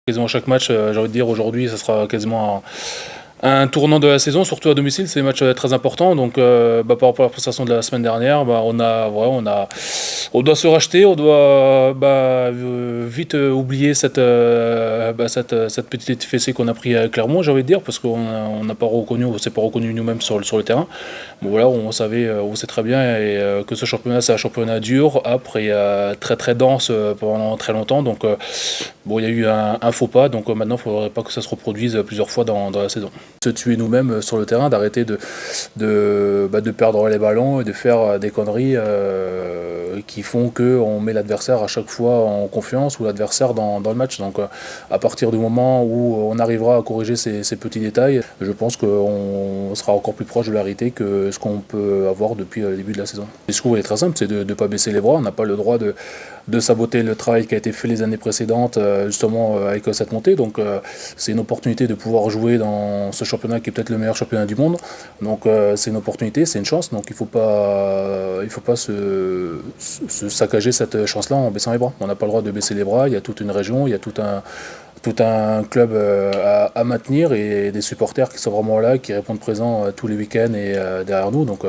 Quasiment chaque match, j'ai envie de dire aujourd'hui, ça sera quasiment un tournant de la saison, surtout à domicile, c'est des matchs très importants. Donc, par rapport à la prestation de la semaine dernière, on doit se racheter, on doit vite oublier cette petite fessée qu'on a pris à Clermont, j'ai envie de dire, parce qu'on n'a pas reconnu, on s'est pas reconnu nous-mêmes sur le terrain. Bon voilà, on sait très bien que ce championnat, c'est un championnat dur, âpre et très très dense pendant très longtemps. Donc, il y a eu un faux pas, donc maintenant, il ne faudrait pas que ça se reproduise plusieurs fois dans la saison. Se tuer nous-mêmes sur le terrain, d'arrêter de perdre les ballons et de faire des conneries qui font qu'on met l'adversaire à chaque fois en confiance ou l'adversaire dans le match. Donc à partir du moment où on arrivera à corriger ces petits détails, je pense qu'on sera encore plus proche de la réalité que ce qu'on peut avoir depuis le début de la saison. Le discours est très simple, c'est de ne pas baisser les bras. On n'a pas le droit de saboter le travail qui a été fait les années précédentes, justement avec cette montée. Donc c'est une opportunité de pouvoir jouer dans ce championnat qui est peut-être le meilleur championnat du monde. Donc c'est une opportunité, c'est une chance. Donc il faut pas se saccager cette chance-là en baissant les bras. On n'a pas le droit de baisser les bras. Il y a toute une région, il y a tout un club à maintenir et des supporters qui sont vraiment là, qui répondent présents tous les week-ends et derrière nous. Donc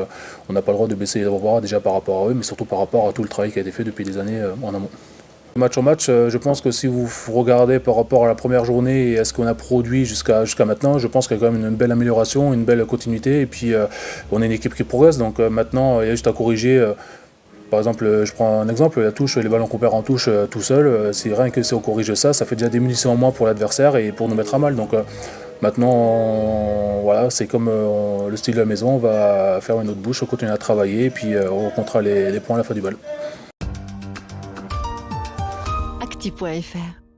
on n'a pas le droit de baisser les bras déjà par rapport à eux, mais surtout par rapport à tout le travail qui a été fait depuis des années en amont. Match en match, je pense que si vous regardez par rapport à la première journée et à ce qu'on a produit jusqu'à maintenant, je pense qu'il y a quand même une belle amélioration, une belle continuité. Et puis on est une équipe qui progresse, donc maintenant il y a juste à corriger. Par exemple, je prends un exemple, la touche, les ballons qu'on perd en touche tout seul, c'est rien que si on corrige ça fait déjà des munitions en moins pour l'adversaire et pour nous mettre à mal. Donc maintenant, voilà, c'est comme le style de la maison, on va faire une autre bouche, on continue à travailler et puis on comptera les points à la fin du bal. Actu.fr